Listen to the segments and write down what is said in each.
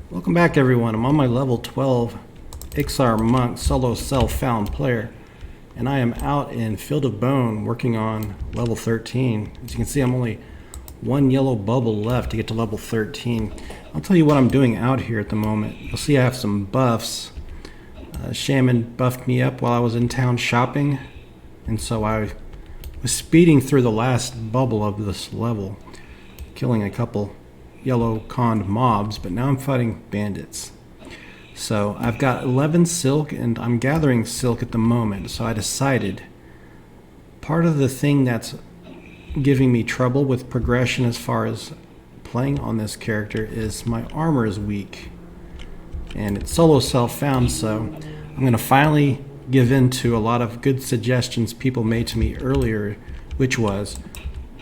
Welcome back, everyone. I'm on my level 12 Iksar Monk solo self-found player, and I am out in Field of Bone working on level 13. As you can see, I'm only one yellow bubble left to get to level 13. I'll tell you what I'm doing out here at the moment. You'll see I have some buffs. Shaman buffed me up while I was in town shopping, and so I was speeding through the last bubble of this level, killing a couple yellow conned mobs, but now I'm fighting bandits. So I've got 11 silk and I'm gathering silk at the moment. So I decided part of the thing that's giving me trouble with progression as far as playing on this character is my armor is weak. And it's solo self-found, so I'm going to finally give in to a lot of good suggestions people made to me earlier, which was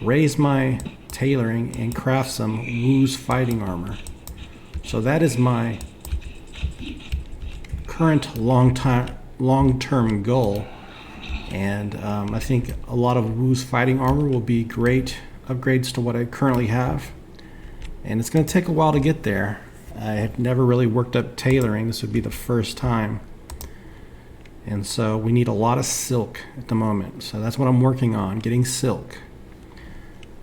raise my tailoring and craft some Wu's fighting armor. So that is my current long-term goal, and I think a lot of Wu's fighting armor will be great upgrades to what I currently have, and it's going to take a while to get there. I have never really worked up tailoring. This would be the first time, and so we need a lot of silk at the moment. So that's what I'm working on, getting silk.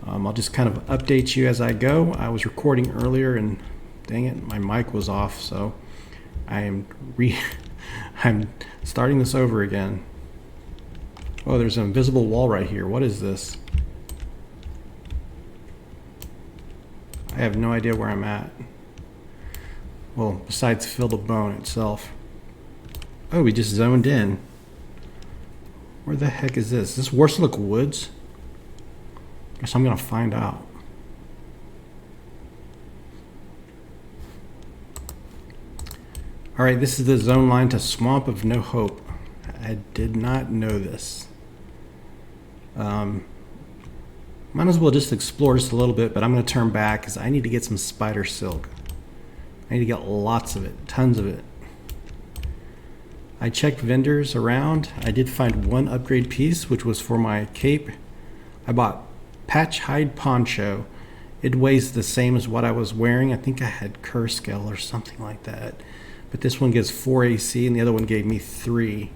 I'll just kind of update you as I go. I was recording earlier and dang it, my mic was off, so I'm starting this over again. Oh, there's an invisible wall right here. What is this? I have no idea where I'm at. Well, besides Field of Bone itself. Oh, we just zoned in. Where the heck is this? Is this Worslick Woods? Guess I'm gonna find out. Alright, this is the zone line to Swamp of No Hope. I did not know this. Might as well just explore just a little bit, but I'm gonna turn back because I need to get some spider silk. I need to get lots of it, tons of it. I checked vendors around. I did find one upgrade piece, which was for my cape. I bought patch hide poncho. It weighs the same as what I was wearing. I think I had Curskell or something like that. But this one gives 4 AC and the other one gave me 3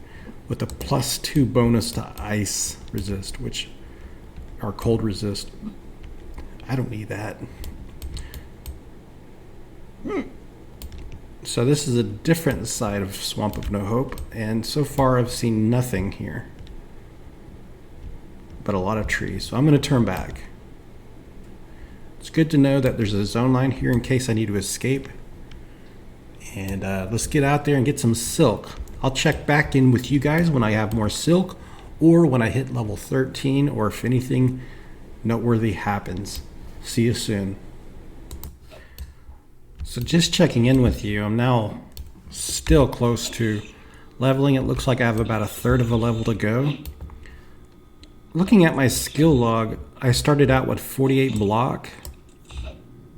with a +2 bonus to ice resist, or cold resist. I don't need that. So this is a different side of Swamp of No Hope, and so far I've seen nothing here but a lot of trees. So I'm going to turn back. It's good to know that there's a zone line here in case I need to escape. And let's get out there and get some silk. I'll check back in with you guys when I have more silk, or when I hit level 13, or if anything noteworthy happens. See you soon. So just checking in with you, I'm now still close to leveling. It looks like I have about 1/3 of a level to go. Looking at my skill log, I started out with 48 block.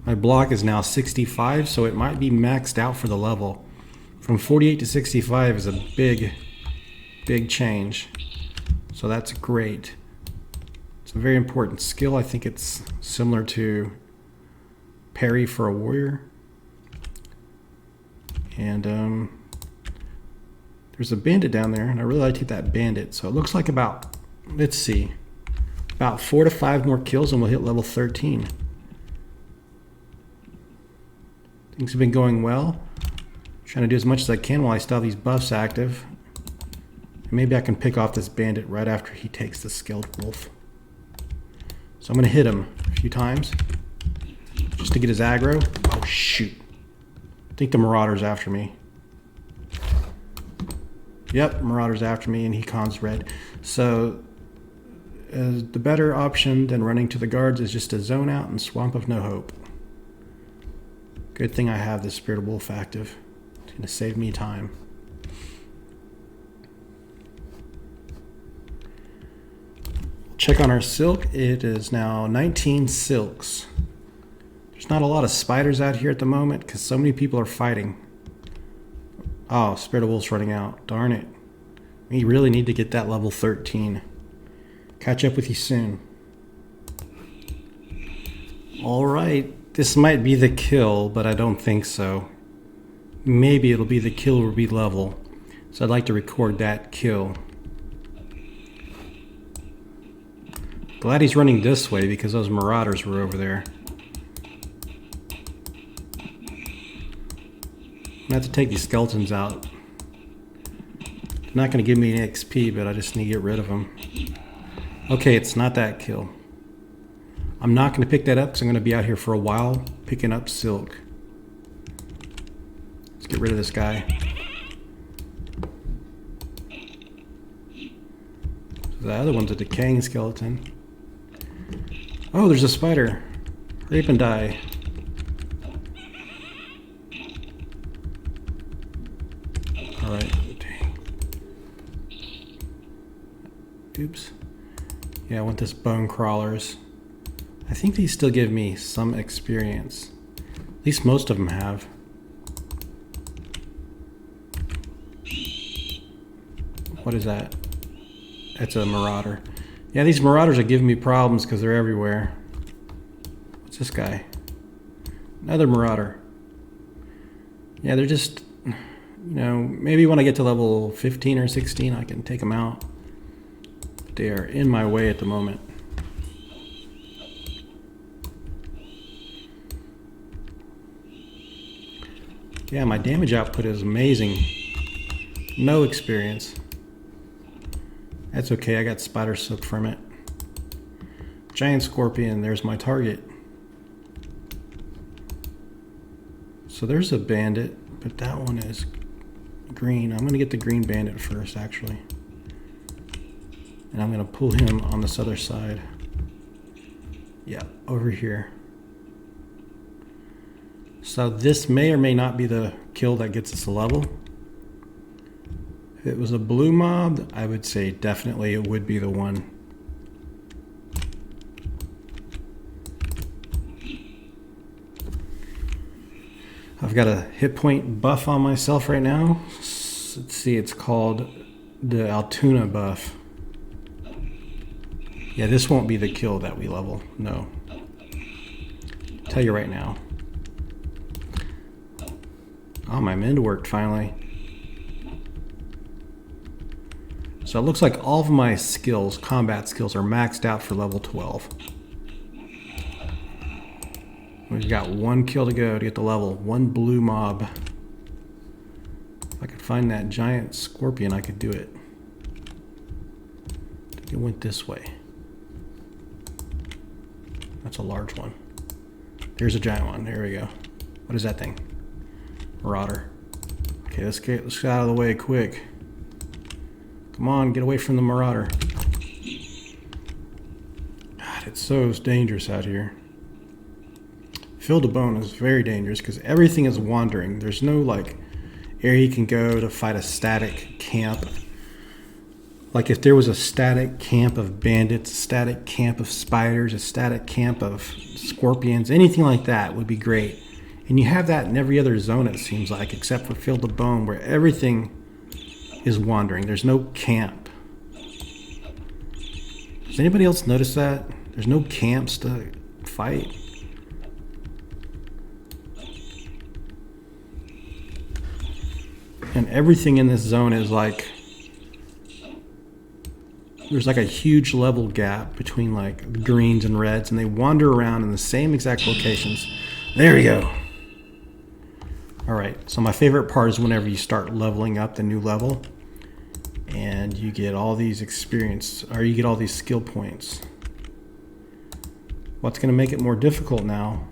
My block is now 65, so it might be maxed out for the level. From 48 to 65 is a big change. So that's great. It's a very important skill. I think it's similar to parry for a warrior. And there's a bandit down there, and I really like to hit that bandit. So it looks like about, let's see, about 4 to 5 more kills and we'll hit level 13. Things have been going well. Trying to do as much as I can while I still have these buffs active. And maybe I can pick off this bandit right after he takes the skilled wolf. So I'm going to hit him a few times just to get his aggro. Oh shoot. I think the Marauder's after me. Yep, Marauder's after me and he cons red. So the better option than running to the guards is just to zone out and Swamp of No Hope. Good thing I have the Spirit of Wolf active. It's going to save me time. Check on our silk. It is now 19 silks. There's not a lot of spiders out here at the moment because so many people are fighting. Oh, Spirit of Wolf's running out. Darn it. We really need to get that level 13. Catch up with you soon. Alright, this might be the kill, but I don't think so. maybe it'll be the kill will be level. So I'd like to record that kill. Glad he's running this way because those marauders were over there. I have to take these skeletons out. They're not going to give me any XP, but I just need to get rid of them. Okay, it's not that kill. I'm not going to pick that up because I'm going to be out here for a while picking up silk. Let's get rid of this guy. The other one's a decaying skeleton. Oh, there's a spider. Hurry up and die. Alright. Dang. Oops. Yeah, I want this bone crawlers. I think these still give me some experience. At least most of them have. What is that? That's a marauder. Yeah, these marauders are giving me problems because they're everywhere. What's this guy? Another marauder. Yeah, they're just, you know, maybe when I get to level 15 or 16 I can take them out. But they are in my way at the moment. Yeah, my damage output is amazing. No experience. That's okay, I got spider silk from it. Giant scorpion, there's my target. So there's a bandit, but that one is green. I'm gonna get the green bandit first, actually. And I'm gonna pull him on this other side. Yeah, over here. So this may or may not be the kill that gets us a level. If it was a blue mob, I would say definitely it would be the one. I've got a hit point buff on myself right now. Let's see, it's called the Altoona buff. Yeah, this won't be the kill that we level, no. I'll tell you right now. Oh, my mend worked finally. So it looks like all of my skills, combat skills, are maxed out for level 12. We've got one kill to go to get the level. One blue mob. If I could find that giant scorpion, I could do it. It went this way. That's a large one. There's a giant one. There we go. What is that thing? Marauder. Okay, let's get out of the way quick. Come on, get away from the marauder. God, it's so dangerous out here. Field of Bone is very dangerous because everything is wandering. There's no like area you can go to fight a static camp. Like if there was a static camp of bandits, a static camp of spiders, a static camp of scorpions, anything like that would be great. And you have that in every other zone, it seems like, except for Field of Bone, where everything is wandering. There's no camp. Does anybody else notice that? There's no camps to fight. And everything in this zone is like, there's like a huge level gap between like greens and reds, and they wander around in the same exact locations. There we go. All right, so my favorite part is whenever you start leveling up the new level and you get all these experience, or you get all these skill points. What's gonna make it more difficult now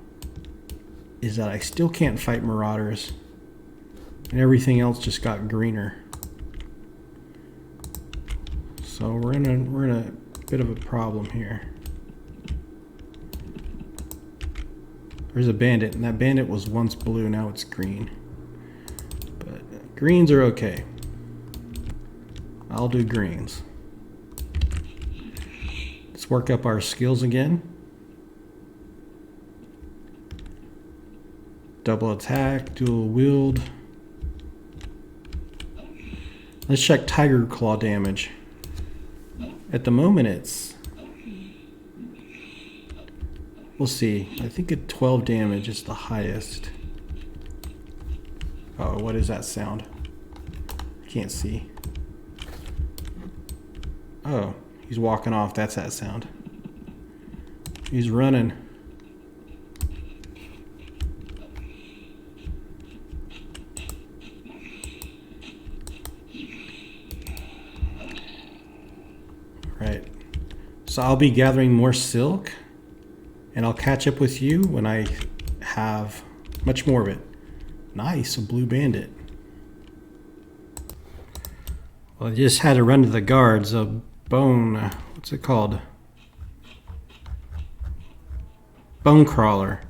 is that I still can't fight marauders and everything else just got greener. So we're in a bit of a problem here. There's a bandit, and that bandit was once blue, now it's green. But greens are okay. I'll do greens. Let's work up our skills again. Double attack, dual wield. Let's check Tiger Claw damage. At the moment it's... We'll see. I think at 12 damage is the highest. Oh, what is that sound? Can't see. Oh, he's walking off. That's that sound. He's running. Right. So I'll be gathering more silk, and I'll catch up with you when I have much more of it. Nice, a blue bandit. Well, I just had to run to the guards. A bone, what's it called? Bone crawler.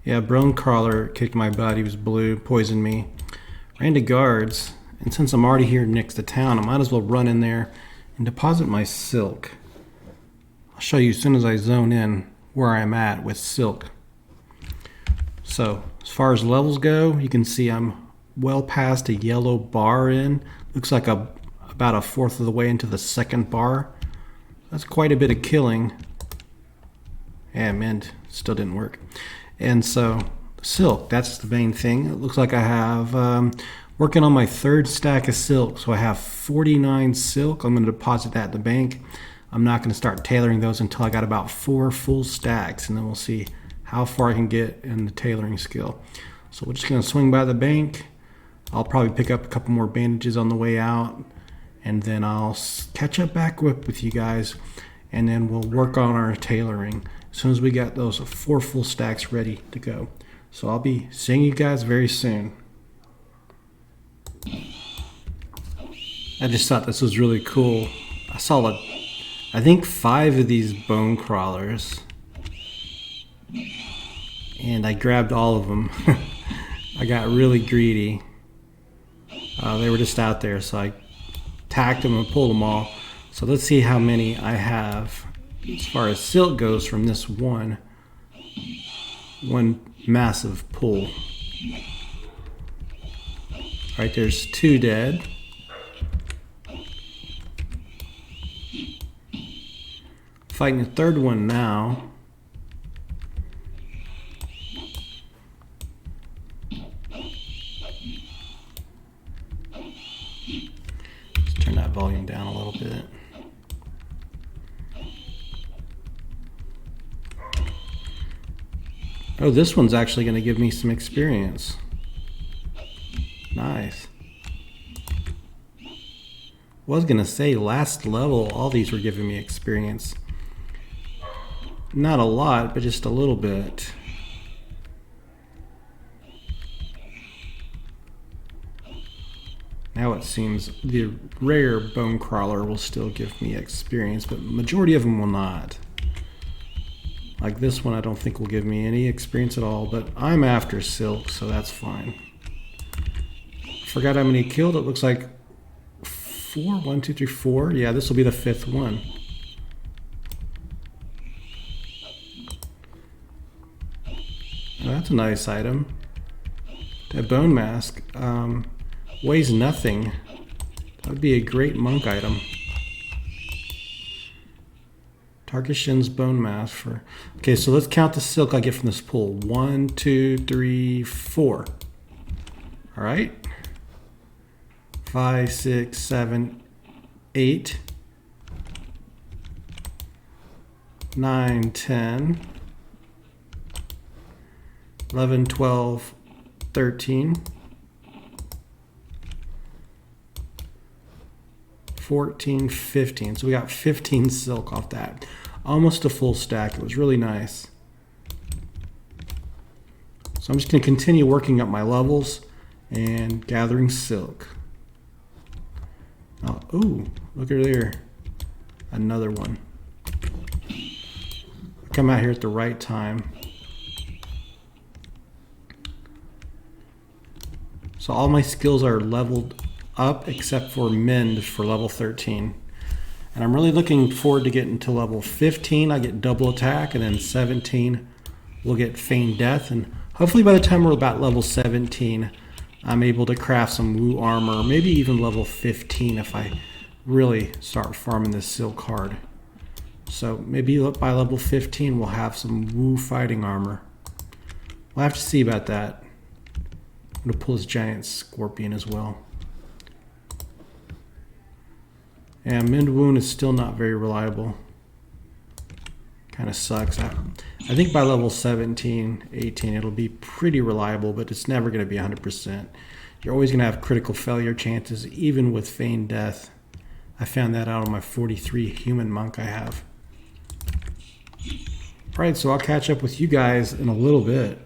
Yeah, bone crawler kicked my butt. He was blue, poisoned me. Ran to guards, and since I'm already here next to town, I might as well run in there and deposit my silk. I'll show you as soon as I zone in where I'm at with silk. So, as far as levels go, you can see I'm well past a yellow bar in. Looks like about a fourth of the way into the second bar. That's quite a bit of killing. Yeah, man, still didn't work. And so, silk, that's the main thing. It looks like I have, working on my third stack of silk. So I have 49 silk. I'm going to deposit that in the bank. I'm not going to start tailoring those until I got about 4 full stacks, and then we'll see how far I can get in the tailoring skill. So we're just going to swing by the bank. I'll probably pick up a couple more bandages on the way out, and then I'll catch up back with you guys, and then we'll work on our tailoring as soon as we got those 4 full stacks ready to go. So I'll be seeing you guys very soon. I just thought this was really cool. I saw I think 5 of these bone crawlers, and I grabbed all of them. I got really greedy. They were just out there, so I tacked them and pulled them all. So let's see how many I have as far as silk goes from this one massive pull. All right, there's 2 dead. Fighting the third one now. Let's turn that volume down a little bit. Oh, this one's actually going to give me some experience. Nice. Was going to say last level, all these were giving me experience. Not a lot, but just a little bit. Now it seems the rare bone crawler will still give me experience, but majority of them will not. Like this one I don't think will give me any experience at all, but I'm after silk, so that's fine. Forgot how many I killed. It looks like 4. 1, 2, 3, 4. Yeah, this will be the 5th one. Oh, that's a nice item. That bone mask weighs nothing. That would be a great monk item. Tarkashin's bone mask for. Okay, so let's count the silk I get from this pool. 1, 2, 3, 4. All right. 5, 6, 7, 8, 9, 10, 11, 12, 13, 14, 15. So we got 15 silk off that. Almost a full stack. It was really nice. So I'm just going to continue working up my levels and gathering silk. Oh, ooh, look at there. Another one. Come out here at the right time. So all my skills are leveled up except for mend for level 13. And I'm really looking forward to getting to level 15. I get double attack, and then 17 we'll get feigned death. And hopefully by the time we're about level 17, I'm able to craft some woo armor, maybe even level 15 if I really start farming this silk hard. So maybe by level 15 we'll have some woo fighting armor. We'll have to see about that. I'm going to pull this giant scorpion as well. And Mend Wound is still not very reliable. Kind of sucks. I think by level 17, 18, it'll be pretty reliable, but it's never going to be 100%. You're always going to have critical failure chances, even with feigned death. I found that out on my 43 human monk I have. Alright, so I'll catch up with you guys in a little bit.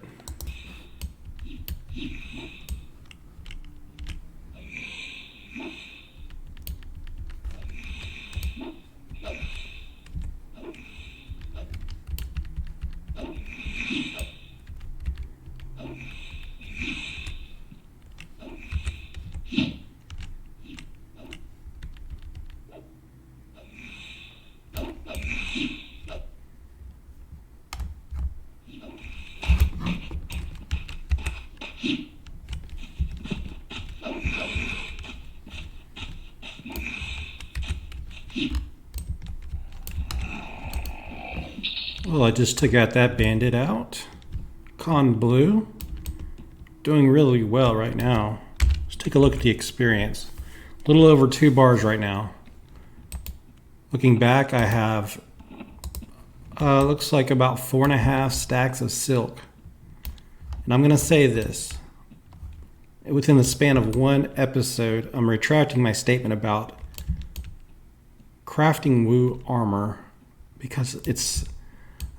Well, I just took out that bandit out. Con Blue. Doing really well right now. Let's take a look at the experience. A little over 2 bars right now. Looking back, I have looks like about 4.5 stacks of silk. And I'm going to say this. Within the span of 1 episode, I'm retracting my statement about crafting Wu armor because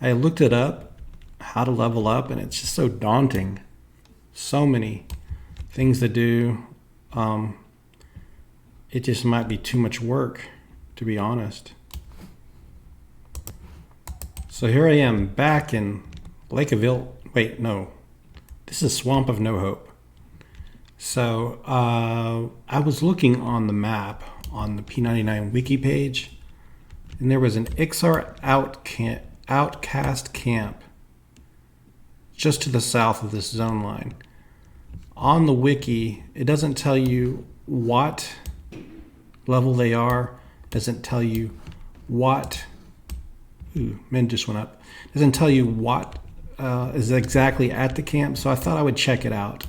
I looked it up, how to level up, and it's just so daunting. So many things to do. It just might be too much work, to be honest. So here I am back in Lake of wait, no. This is Swamp of No Hope. So I was looking on the map on the p99 wiki page, and there was an Iksar outcast camp just to the south of this zone line. On the wiki, it doesn't tell you what level they are, doesn't tell you what, men just went up, doesn't tell you what is exactly at the camp, so I thought I would check it out.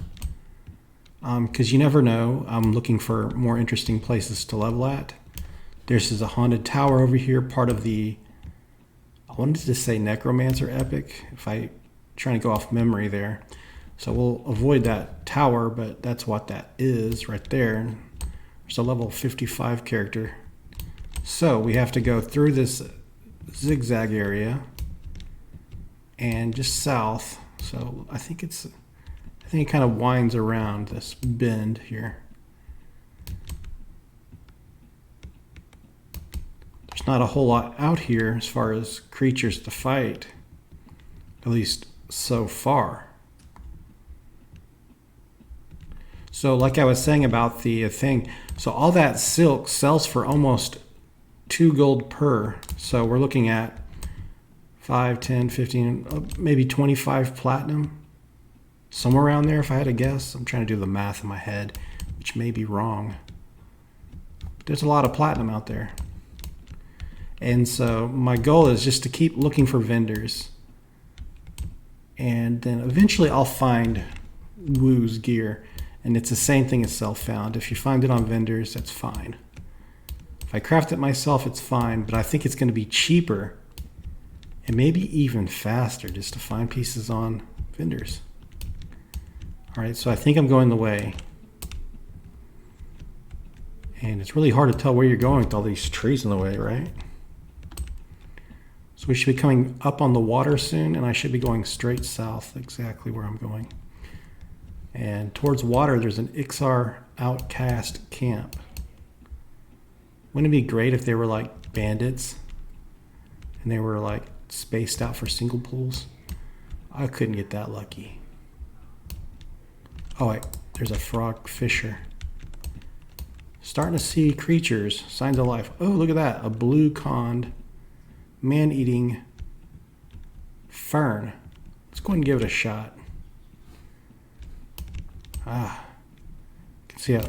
Because you never know, I'm looking for more interesting places to level at. There's a haunted tower over here, part of the, I wanted to say Necromancer Epic, if I trying to go off memory there. So we'll avoid that tower, but that's what that is right there. There's a level 55 character. So we have to go through this zigzag area and just south. So I think it kind of winds around this bend here. There's not a whole lot out here as far as creatures to fight, at least so far. So like I was saying about the thing, so all that silk sells for almost 2 gold per. So we're looking at 5, 10, 15, maybe 25 platinum. Somewhere around there if I had to guess. I'm trying to do the math in my head, which may be wrong. But there's a lot of platinum out there. And so my goal is just to keep looking for vendors. And then eventually I'll find Wu's gear. And it's the same thing as self-found. If you find it on vendors, that's fine. If I craft it myself, it's fine. But I think it's going to be cheaper and maybe even faster just to find pieces on vendors. All right, so I think I'm going the way. And it's really hard to tell where you're going with all these trees in the way, right? So we should be coming up on the water soon, and I should be going straight south, exactly where I'm going. And towards water, there's an Iksar outcast camp. Wouldn't it be great if they were like bandits and they were like spaced out for single pools? I couldn't get that lucky. Oh wait, there's a frog fisher. Starting to see creatures, signs of life. Oh, look at that, a blue-conned, man-eating fern. Let's go ahead and give it a shot. Ah, you can see how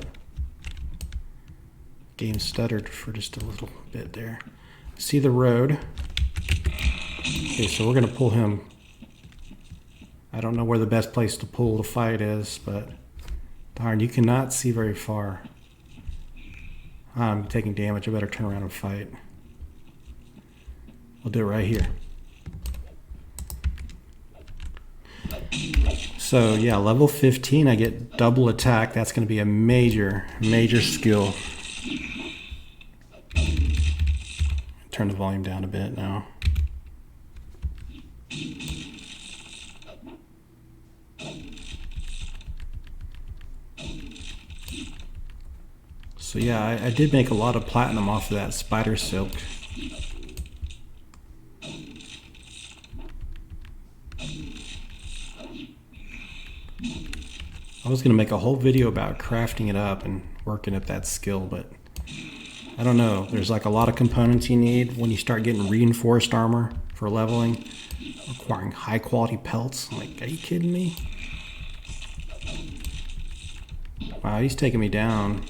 game stuttered for just a little bit there. See the road. Okay, so we're gonna pull him. I don't know where the best place to pull the fight is, but Darn, you cannot see very far. I'm taking damage. I better turn around and fight. We'll do it right here. So yeah, level 15, I get double attack. That's going to be a major, major skill. Turn the volume down a bit now. So yeah, I did make a lot of platinum off of that spider silk. I was going to make a whole video about crafting it up and working up that skill, but I don't know. There's like a lot of components you need when you start getting reinforced armor for leveling, requiring high quality pelts. Like, are you kidding me? Wow, he's taking me down.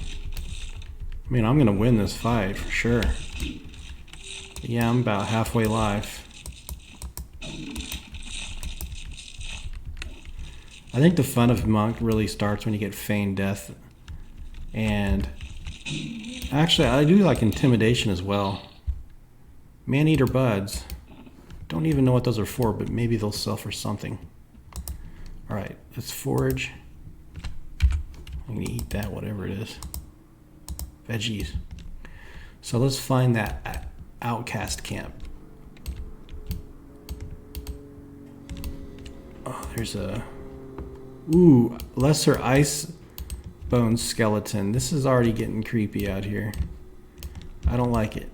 I mean, I'm going to win this fight for sure. But yeah, I'm about halfway life. I think the fun of Monk really starts when you get feigned death. And actually, I do like intimidation as well. Man-eater buds. Don't even know what those are for, but maybe they'll sell for something. Alright, let's forage. I'm gonna eat that, whatever it is. Veggies. So let's find that outcast camp. Oh, there's a... Ooh, lesser ice bone skeleton. This is already getting creepy out here. I don't like it.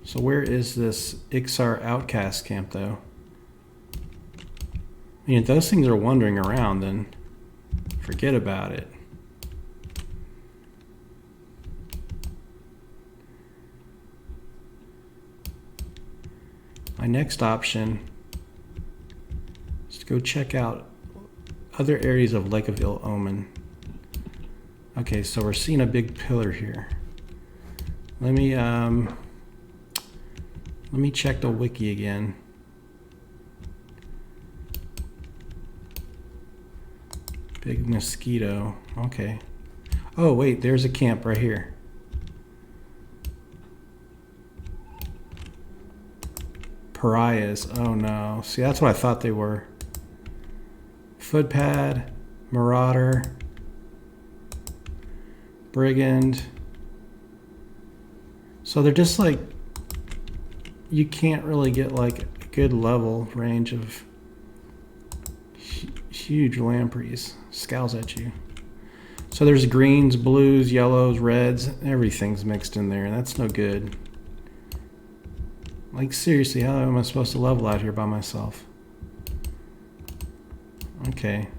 So where is this Iksar outcast camp though? I mean, if those things are wandering around, then forget about it. My next option is to go check out other areas of Lake of Ill Omen. Okay, so we're seeing a big pillar here. Let me check the wiki again. Big mosquito. Okay. Oh wait, there's a camp right here. Pariahs. Oh no. See, that's what I thought they were. Footpad, Marauder, Brigand. So they're just like, you can't really get like a good level range of huge lampreys. Scowls at you. So there's greens, blues, yellows, reds, everything's mixed in there, and that's no good. Like seriously, how am I supposed to level out here by myself? Okay.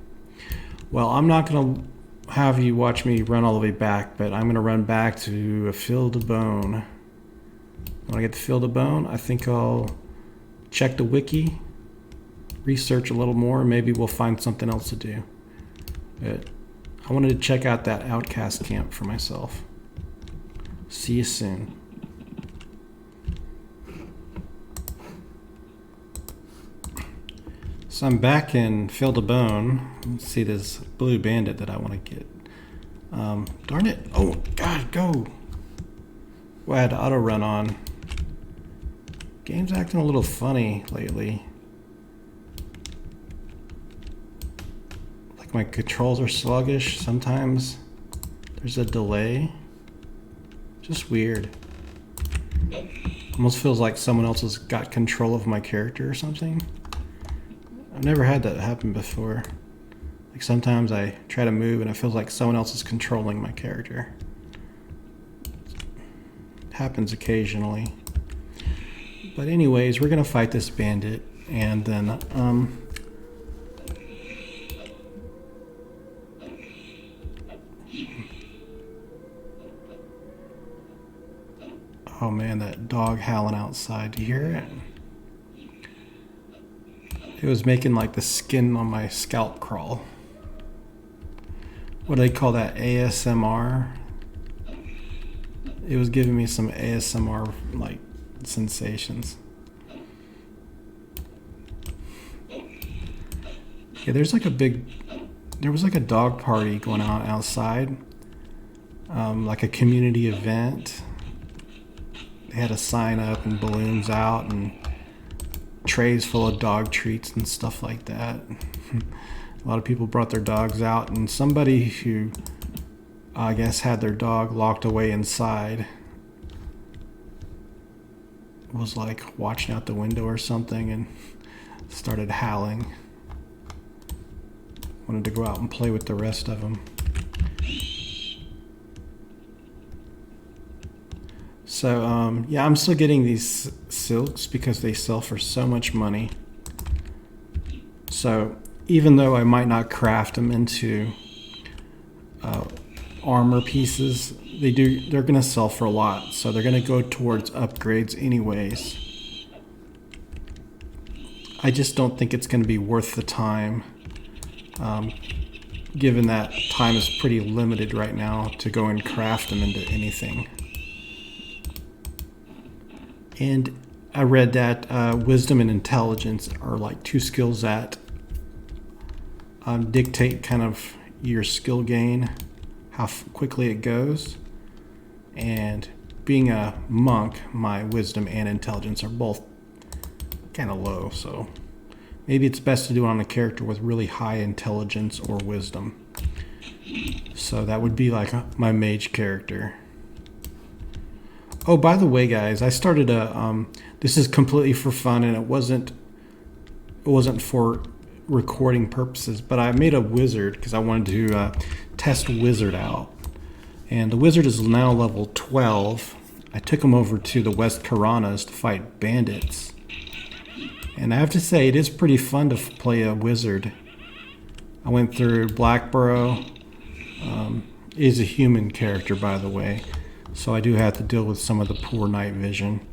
Well, I'm not gonna have you watch me run all the way back, but I'm gonna run back to a field of bone. When I get the field of bone, I think I'll check the wiki, research a little more, maybe we'll find something else to do. But I wanted to check out that outcast camp for myself. See you soon. So I'm back in Field of Bone. Let's see this blue bandit that I want to get. Darn it. Oh, God, go. Well, I had auto run on. Game's acting a little funny lately. Like my controls are sluggish. Sometimes there's a delay. Just weird. Almost feels like someone else has got control of my character or something. I've never had that happen before. Like sometimes I try to move and it feels like someone else is controlling my character. It happens occasionally. But anyways, we're gonna fight this bandit and then oh man, that dog howling outside. Do you hear it? It was making like the skin on my scalp crawl. What do they call that? ASMR? It was giving me some ASMR like sensations. Yeah, there was like a dog party going on outside, like a community event. They had a sign up and balloons out and trays full of dog treats and stuff like that. A lot of people brought their dogs out, and somebody who I guess had their dog locked away inside was like watching out the window or something and started howling. Wanted to go out and play with the rest of them. So yeah, I'm still getting these silks because they sell for so much money. So even though I might not craft them into armor pieces, they're gonna sell for a lot. So they're gonna go towards upgrades anyways. I just don't think it's gonna be worth the time, given that time is pretty limited right now to go and craft them into anything. And I read that wisdom and intelligence are like two skills that dictate kind of your skill gain, how quickly it goes. And being a monk, my wisdom and intelligence are both kind of low, so maybe it's best to do it on a character with really high intelligence or wisdom. So that would be like my mage character. Oh, by the way, guys, I started a this is completely for fun, and it wasn't for recording purposes, but I made a wizard because I wanted to test wizard out. And the wizard is now level 12. I took him over to the West Karanas to fight bandits. And I have to say, it is pretty fun to play a wizard. I went through Blackborough. Is a human character, by the way. So I do have to deal with some of the poor night vision.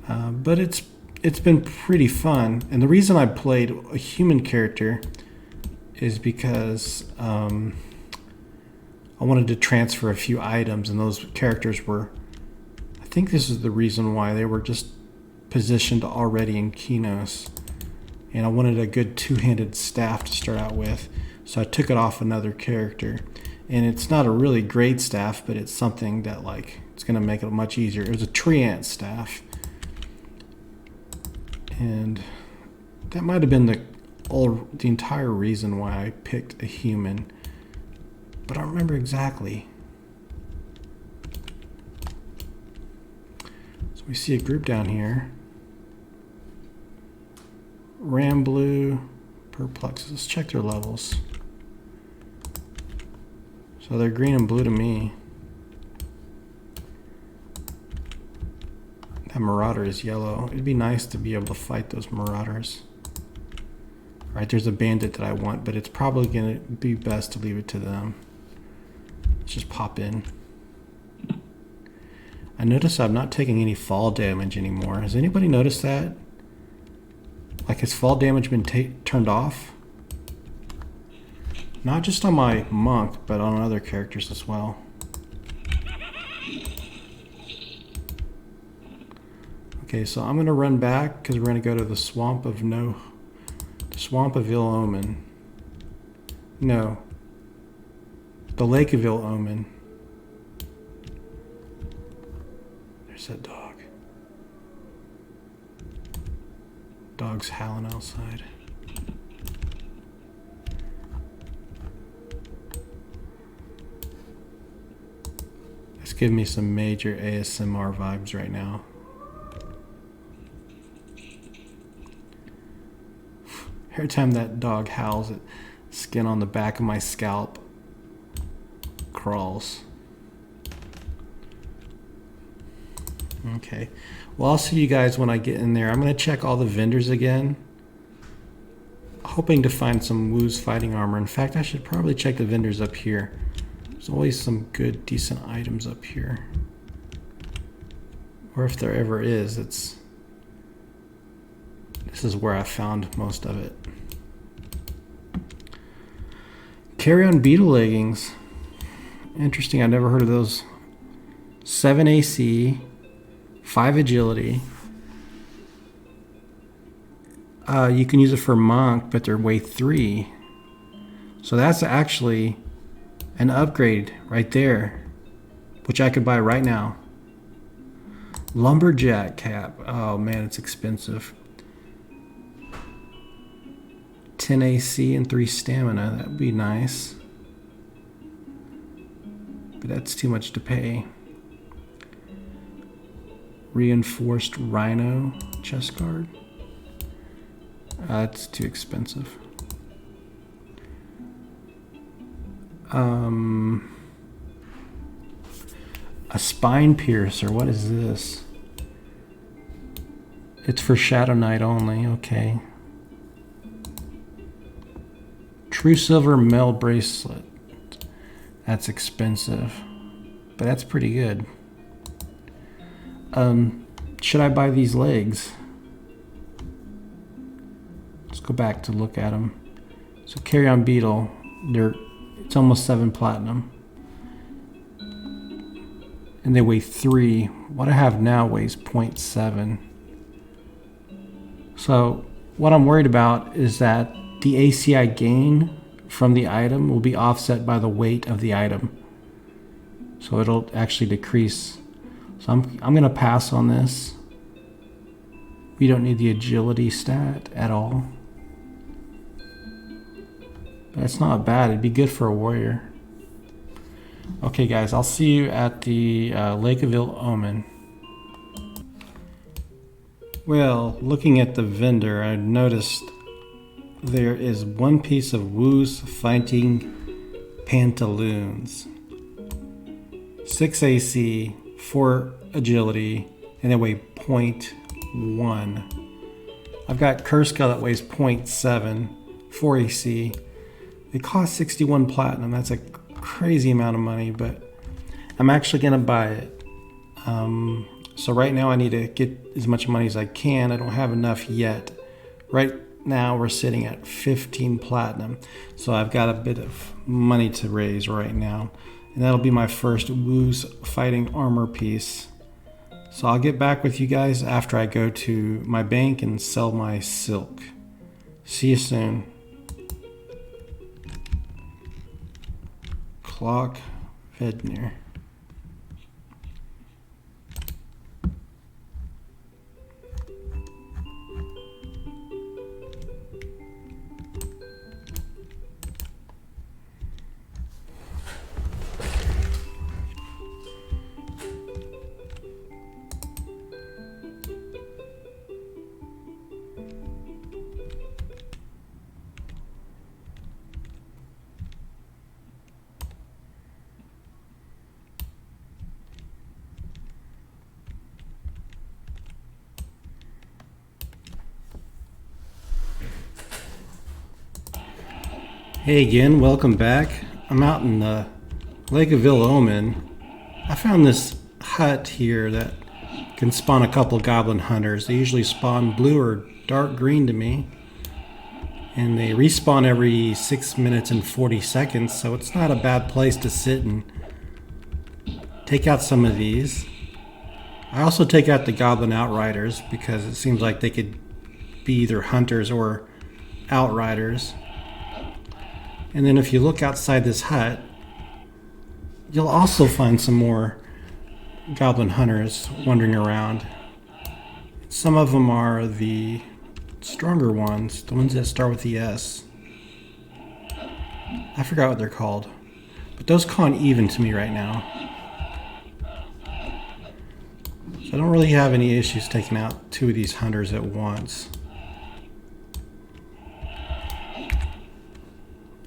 But it's been pretty fun. And the reason I played a human character is because I wanted to transfer a few items, and those characters were, I think this is the reason why they were just positioned already in Kinos. And I wanted a good two-handed staff to start out with, so I took it off another character. And it's not a really great staff, but it's something that like it's going to make it much easier. It was a tree ant staff, and that might have been the entire reason why I picked a human, but I don't remember exactly. So we see a group down here. Ram Blue, Perplexes. Let's check their levels. So they're green and blue to me. That Marauder is yellow. It'd be nice to be able to fight those Marauders. All right, there's a bandit that I want, but it's probably going to be best to leave it to them. Let's just pop in. I notice I'm not taking any fall damage anymore. Has anybody noticed that? Like, has fall damage been turned off? Not just on my monk, but on other characters as well. Okay, so I'm going to run back because we're going to go to the Swamp of Ill Omen. No. The Lake of Ill Omen. There's that dog. Dog's howling outside. It's giving me some major ASMR vibes right now. Every time that dog howls, the skin on the back of my scalp crawls. Okay. Well, I'll see you guys when I get in there. I'm going to check all the vendors again, hoping to find some Wu's fighting armor. In fact, I should probably check the vendors up here. There's always some good, decent items up here. Or if there ever is, this is where I found most of it. Carry-on beetle leggings. Interesting, I never heard of those. 7 AC, 5 agility. You can use it for monk, but they're weight 3. So that's actually an upgrade right there, which I could buy right now. Lumberjack cap. Oh man, it's expensive. 10 AC and 3 stamina. That would be nice. But that's too much to pay. Reinforced Rhino chest guard. That's too expensive. A spine piercer. What is this? It's for Shadow Knight only. Okay. True silver mail bracelet. That's expensive, but that's pretty good. Should I buy these legs? Let's go back to look at them. So carry on beetle. It's almost 7 platinum. And they weigh 3. What I have now weighs 0.7. So what I'm worried about is that the AC I gain from the item will be offset by the weight of the item. So it'll actually decrease. So I'm going to pass on this. We don't need the agility stat at all. But it's not bad. It'd be good for a warrior. Okay guys, I'll see you at the Lakeaville Omen. Well, looking at the vendor, I noticed there is one piece of Wu's fighting pantaloons. 6 AC, 4 agility, and they weigh 0.1. I've got Kurska that weighs 0.7, 4 AC. They cost 61 platinum. That's a crazy amount of money, but I'm actually gonna buy it. So right now I need to get as much money as I can. I don't have enough yet. Right now we're sitting at 15 platinum, so I've got a bit of money to raise right now, and that'll be my first Wu's fighting armor piece. So I'll get back with you guys after I go to my bank and sell my silk. See you soon. Clock Vednir. Hey again, welcome back. I'm out in the Lakeaville Omen. I found this hut here that can spawn a couple goblin hunters. They usually spawn blue or dark green to me. And they respawn every 6 minutes and 40 seconds, so it's not a bad place to sit and take out some of these. I also take out the goblin outriders because it seems like they could be either hunters or outriders. And then if you look outside this hut, you'll also find some more goblin hunters wandering around. Some of them are the stronger ones, the ones that start with the S. I forgot what they're called, but those con even to me right now. So I don't really have any issues taking out 2 of these hunters at once.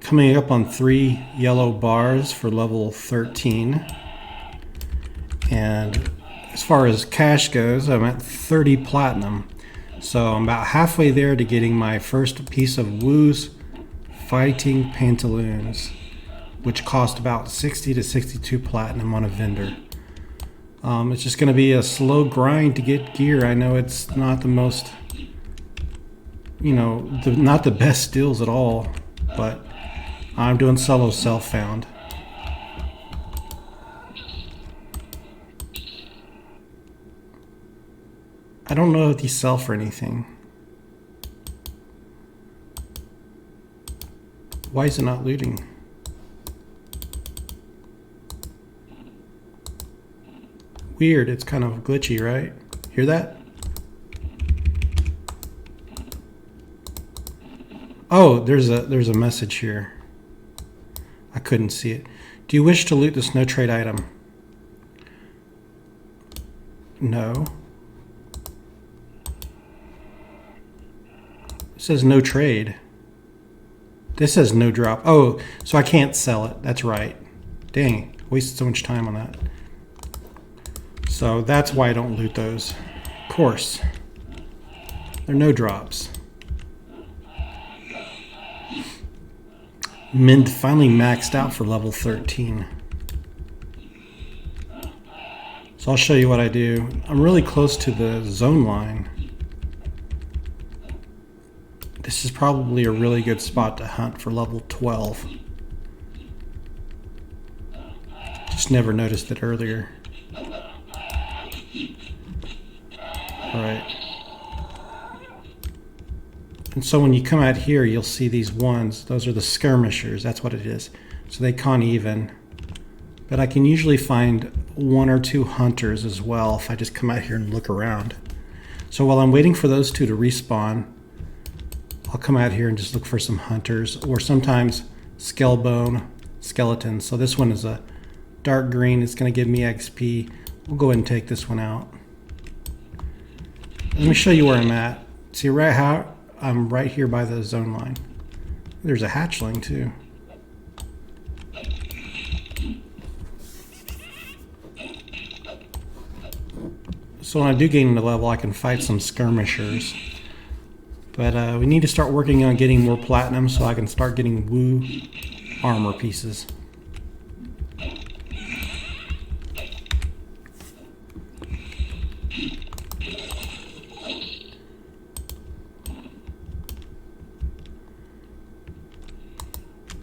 Coming up on 3 yellow bars for level 13. And as far as cash goes, I'm at 30 platinum. So I'm about halfway there to getting my first piece of Wu's fighting pantaloons, which cost about 60 to 62 platinum on a vendor. It's just going to be a slow grind to get gear. I know it's not the most, not the best deals at all, but I'm doing solo self-found. I don't know if these sell for anything. Why is it not looting? Weird, it's kind of glitchy, right? Hear that? Oh, there's a message here. I couldn't see it. Do you wish to loot this no trade item? No. It says no trade. This says no drop. Oh, so I can't sell it. That's right. Dang, wasted so much time on that. So that's why I don't loot those. Of course. They're no drops. Mint finally maxed out for level 13. So I'll show you what I do. I'm really close to the zone line. This is probably a really good spot to hunt for level 12. Just never noticed it earlier. Alright. And so when you come out here, you'll see these ones. Those are the skirmishers. That's what it is. So they con even. But I can usually find 1 or 2 hunters as well if I just come out here and look around. So while I'm waiting for those 2 to respawn, I'll come out here and just look for some hunters, or sometimes skeleton skeletons. So this one is a dark green. It's going to give me XP. We'll go ahead and take this one out. Let me show you where I'm at. See right how I'm right here by the zone line. There's a hatchling too. So when I do gain the level, I can fight some skirmishers. But we need to start working on getting more platinum so I can start getting woo armor pieces.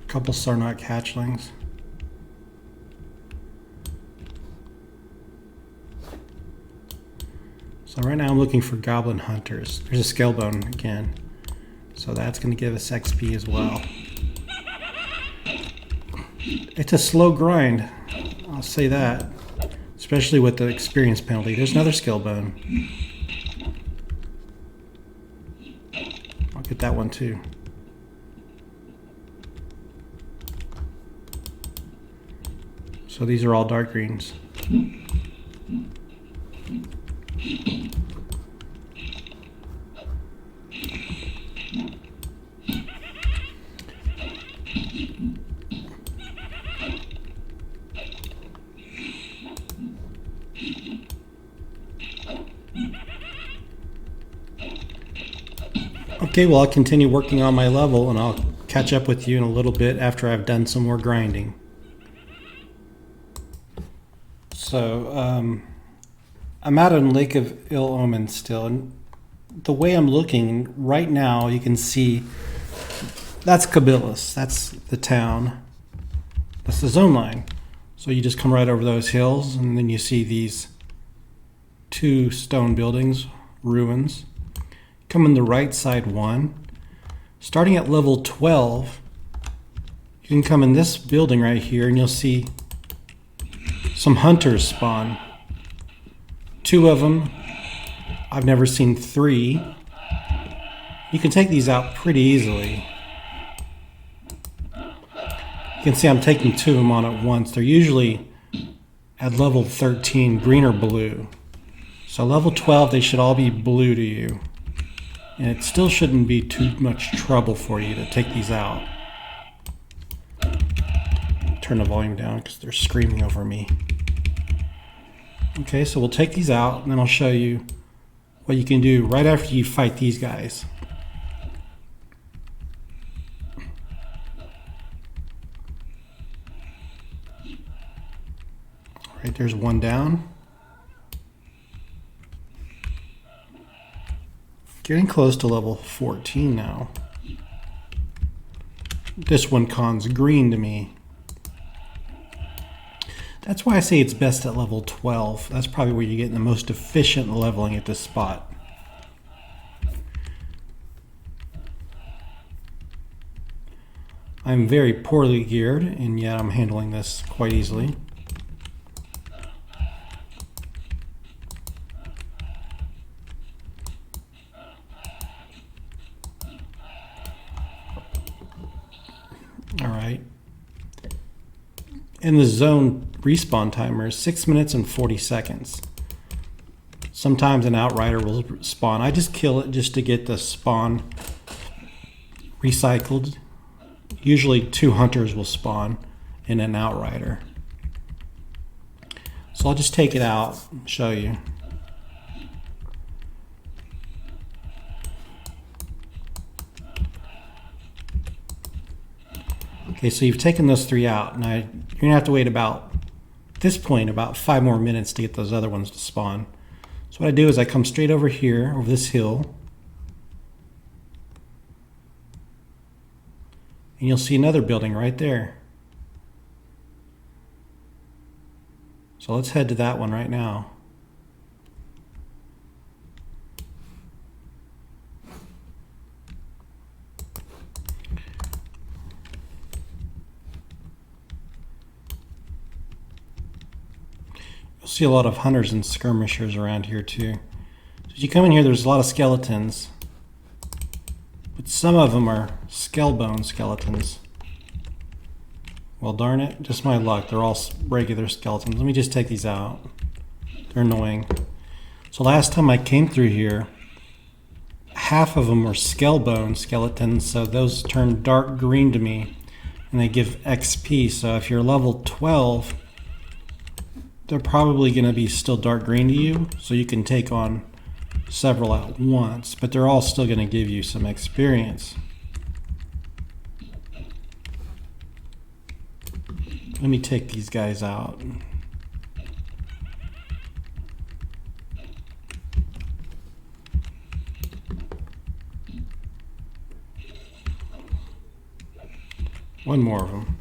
Couple Sarnak hatchlings. So right now I'm looking for goblin hunters. There's a scalebone again. So that's going to give us XP as well. It's a slow grind, I'll say that. Especially with the experience penalty. There's another scalebone. I'll get that one too. So these are all dark greens. Okay, well I'll continue working on my level and I'll catch up with you in a little bit after I've done some more grinding. So, I'm out in Lake of Ill Omen still, and the way I'm looking right now, you can see that's Kabilis, that's the town, that's the zone line. So you just come right over those hills, and then you see these 2 stone buildings, ruins. Come in the right side one. Starting at level 12, you can come in this building right here, and you'll see some hunters spawn. 2 of them. I've never seen 3. You can take these out pretty easily. You can see I'm taking 2 of them on at once. They're usually at level 13, green or blue. So level 12, they should all be blue to you. And it still shouldn't be too much trouble for you to take these out. Turn the volume down because they're screaming over me. Okay, so we'll take these out and then I'll show you what you can do right after you fight these guys. All right, there's one down. Getting close to level 14 now. This one cons green to me. That's why I say it's best at level 12. That's probably where you're getting the most efficient leveling at this spot. I'm very poorly geared, and yet I'm handling this quite easily. All right. And the zone respawn timer is 6 minutes and 40 seconds. Sometimes an outrider will spawn. I just kill it just to get the spawn recycled. Usually 2 hunters will spawn in an outrider. So I'll just take it out and show you. Okay, so you've taken those 3 out. Now you're gonna have to wait about, at this point, about 5 more minutes to get those other ones to spawn. So what I do is I come straight over here, over this hill. And you'll see another building right there. So let's head to that one right now. You'll see a lot of hunters and skirmishers around here too. So as you come in here, there's a lot of skeletons. But some of them are skull-bone skeletons. Well, darn it, just my luck. They're all regular skeletons. Let me just take these out. They're annoying. So last time I came through here, half of them were skull-bone skeletons, so those turn dark green to me, and they give XP. So if you're level 12, they're probably going to be still dark green to you, so you can take on several at once, but they're all still going to give you some experience. Let me take these guys out. One more of them.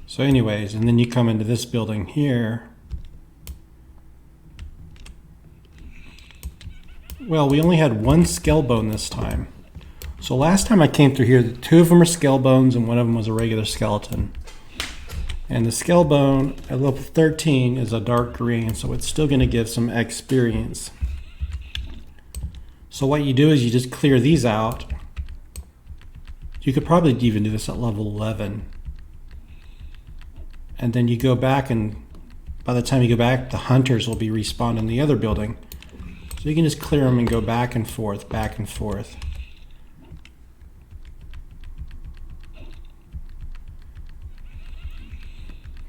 So anyways, and then you come into this building here. Well, we only had one skull bone this time. So last time I came through here, 2 of them are skull bones and 1 of them was a regular skeleton. And the skull bone at level 13 is a dark green, so it's still going to give some experience. So what you do is you just clear these out. You could probably even do this at level 11. And then you go back, and by the time you go back, the hunters will be respawned in the other building. So you can just clear them and go back and forth, back and forth.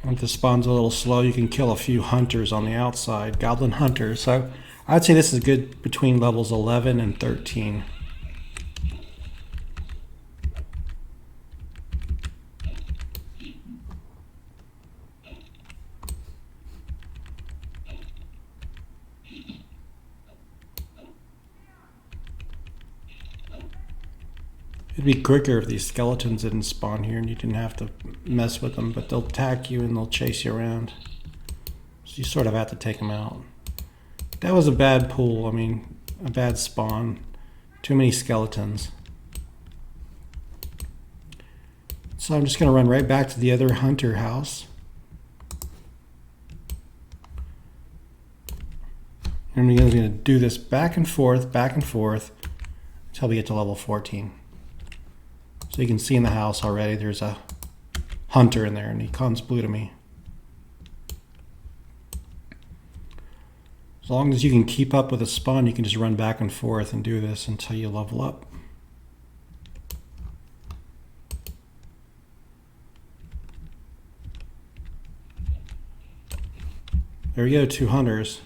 If the spawn's a little slow, you can kill a few hunters on the outside, goblin hunters. So I'd say this is good between levels 11 and 13. It'd be quicker if these skeletons didn't spawn here and you didn't have to mess with them, but they'll attack you and they'll chase you around. So you sort of have to take them out. That was a bad pool, I mean, a bad spawn. Too many skeletons. So I'm just going to run right back to the other hunter house. And we're going to do this back and forth until we get to level 14. So you can see in the house already there's a hunter in there and he comes blue to me. As long as you can keep up with the spawn, you can just run back and forth and do this until you level up. There we go, 2 hunters.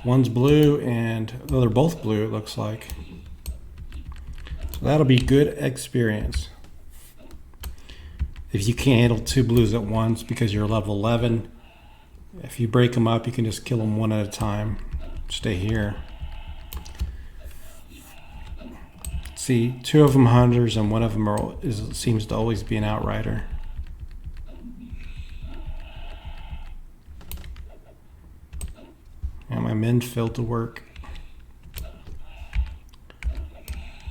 One's blue and oh, they're both blue, it looks like. So that'll be good experience. If you can't handle 2 blues at once because you're level 11, if you break them up, you can just kill them one at a time. Stay here. See, 2 of them hunters and 1 of them seems to always be an outrider. my men field to work.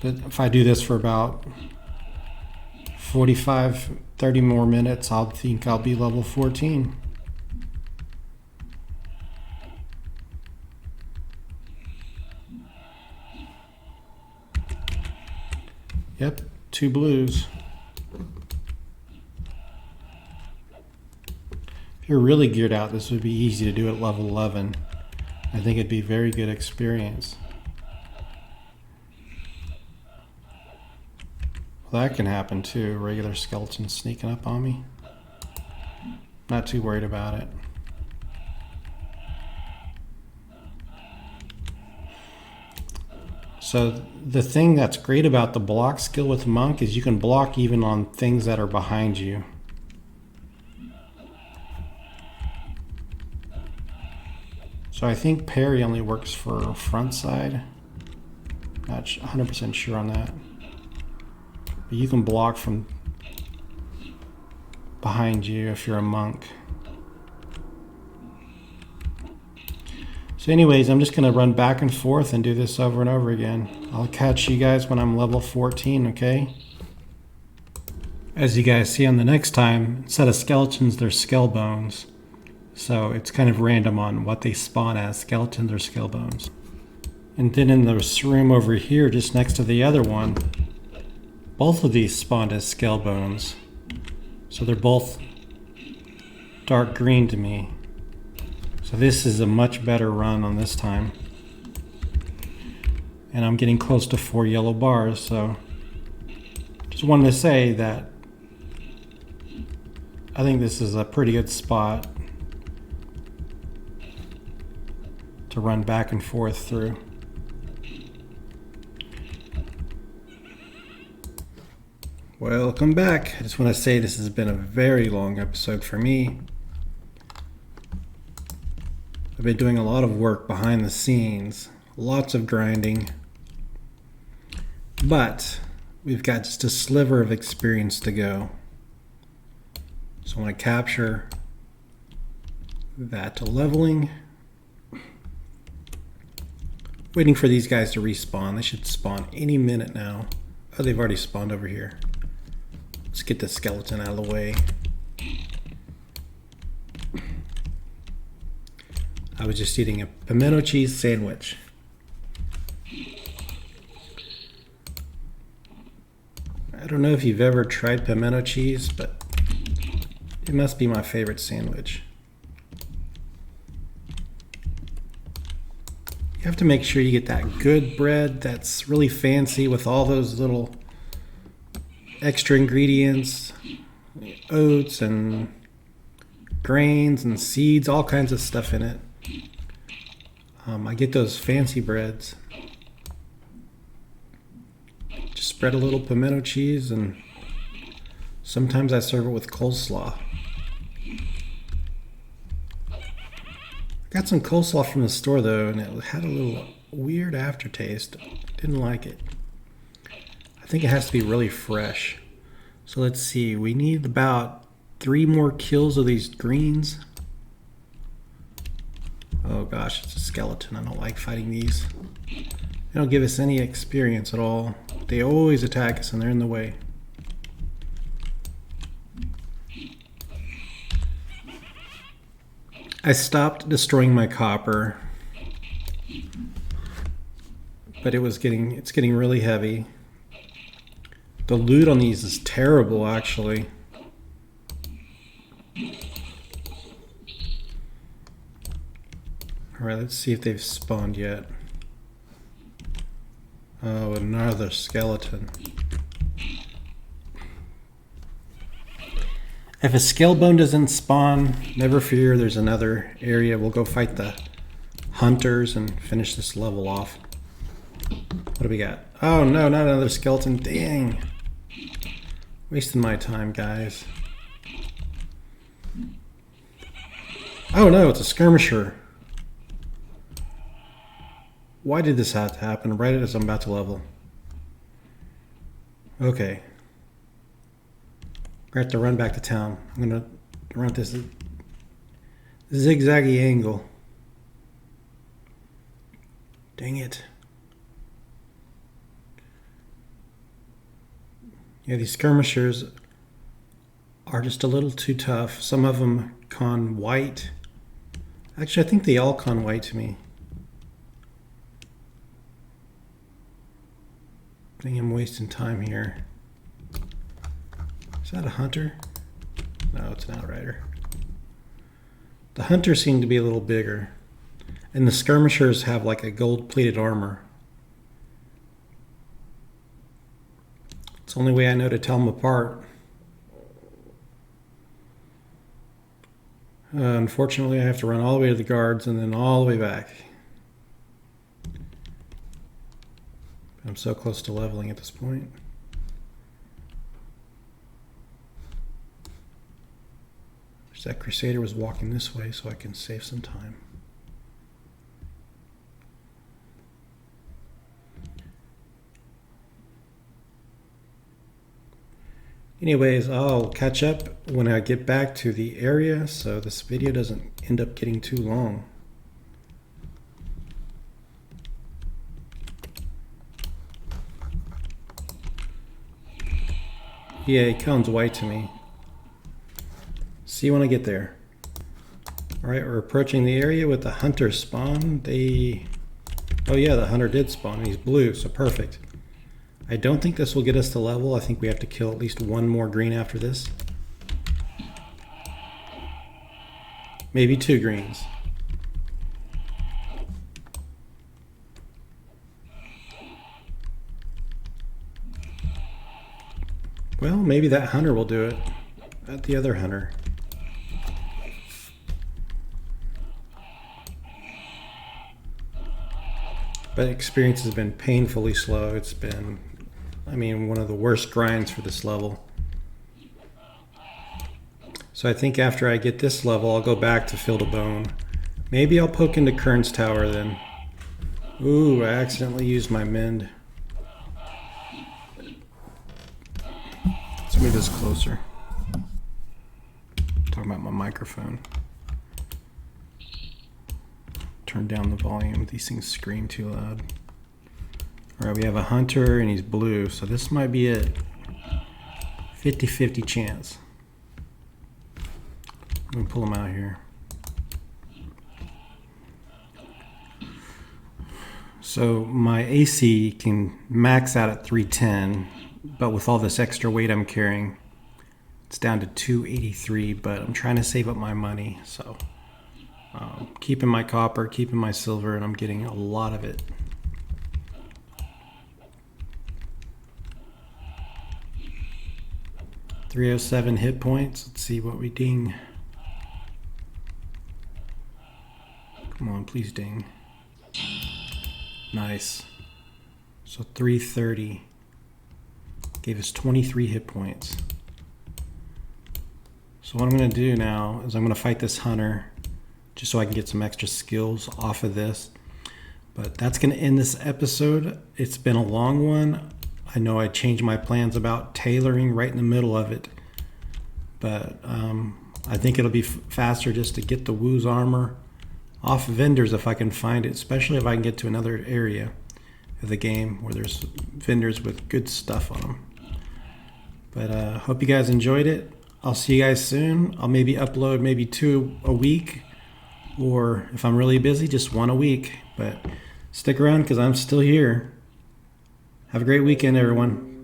But if I do this for about 45, 30 more minutes, I'll think I'll be level 14. Yep, 2 blues. If you're really geared out, this would be easy to do at level 11. I think it'd be a very good experience. Well, that can happen too, regular skeletons sneaking up on me. Not too worried about it. So the thing that's great about the block skill with Monk is you can block even on things that are behind you. So I think parry only works for front side. Not 100% sure on that. But you can block from behind you if you're a monk. So anyways, I'm just going to run back and forth and do this over and over again. I'll catch you guys when I'm level 14, okay? As you guys see on the next time, instead of skeletons, they're skull bones. So it's kind of random on what they spawn as, skeletons or skull bones. And then in this room over here, just next to the other one, both of these spawned as skull bones. So they're both dark green to me. So this is a much better run on this time. And I'm getting close to 4 yellow bars, so just wanted to say that I think this is a pretty good spot to run back and forth through. Welcome back. I just want to say this has been a very long episode for me. I've been doing a lot of work behind the scenes, lots of grinding, but we've got just a sliver of experience to go. So I want to capture that to leveling. Waiting for these guys to respawn. They should spawn any minute now. Oh, they've already spawned over here. Let's get the skeleton out of the way. I was just eating a pimento cheese sandwich. I don't know if you've ever tried pimento cheese, but it must be my favorite sandwich. You have to make sure you get that good bread that's really fancy with all those little extra ingredients, oats and grains and seeds, all kinds of stuff in it. I get those fancy breads. Just spread a little pimento cheese, and sometimes I serve it with coleslaw. Got some coleslaw from the store though, and it had a little weird aftertaste. Didn't like it. I think it has to be really fresh. So let's see, we need about 3 more kills of these greens. Oh gosh, it's a skeleton. I don't like fighting these. They don't give us any experience at all. They always attack us and they're in the way. I stopped destroying my copper, but it's getting really heavy. The loot on these is terrible, actually. Alright, let's see if they've spawned yet. Oh, another skeleton. If a scale bone doesn't spawn, never fear, there's another area. We'll go fight the hunters and finish this level off. What do we got? Oh no, not another skeleton. Dang. Wasting my time, guys. Oh no, it's a skirmisher. Why did this have to happen right as I'm about to level? Okay. I have to run back to town. I'm going to run this zigzaggy angle. Dang it. Yeah, these skirmishers are just a little too tough. Some of them con white. Actually, I think they all con white to me. I think I'm wasting time here. Is that a hunter? No, it's an outrider. The hunters seem to be a little bigger. And the skirmishers have like a gold-plated armor. It's the only way I know to tell them apart. Unfortunately, I have to run all the way to the guards and then all the way back. I'm so close to leveling at this point. That Crusader was walking this way so I can save some time. Anyways, I'll catch up when I get back to the area so this video doesn't end up getting too long. Yeah, he comes white to me. See you when I get there. Alright, we're approaching the area with the hunter spawn. Oh yeah, the hunter did spawn and he's blue, so perfect. I don't think this will get us to level. I think we have to kill at least one more green after this. Maybe 2 greens. Well, maybe that hunter will do it. At the other hunter. But experience has been painfully slow. It's been, I mean, one of the worst grinds for this level. So I think after I get this level, I'll go back to Field of Bone. Maybe I'll poke into Kern's Tower then. Ooh, I accidentally used my mend. Let's move this closer. Talking about my microphone. Turn down the volume. These things scream too loud. Alright, we have a hunter and he's blue, so this might be it. 50-50 chance. I'm gonna pull him out here. So my AC can max out at 310, but with all this extra weight I'm carrying, it's down to 283, but I'm trying to save up my money, so keeping my copper, keeping my silver, and I'm getting a lot of it. .307 hit points. Let's see what we ding. Come on, please ding. Nice. So 330 gave us 23 hit points. So what I'm going to do now is I'm going to fight this hunter just so I can get some extra skills off of this. But that's going to end this episode. It's been a long one. I know I changed my plans about tailoring right in the middle of it. But I think it'll be faster just to get the Woo's armor off vendors if I can find it, especially if I can get to another area of the game where there's vendors with good stuff on them. But hope you guys enjoyed it. I'll see you guys soon. I'll maybe upload maybe 2 a week, or if I'm really busy, just 1 a week. But stick around because I'm still here. Have a great weekend, everyone.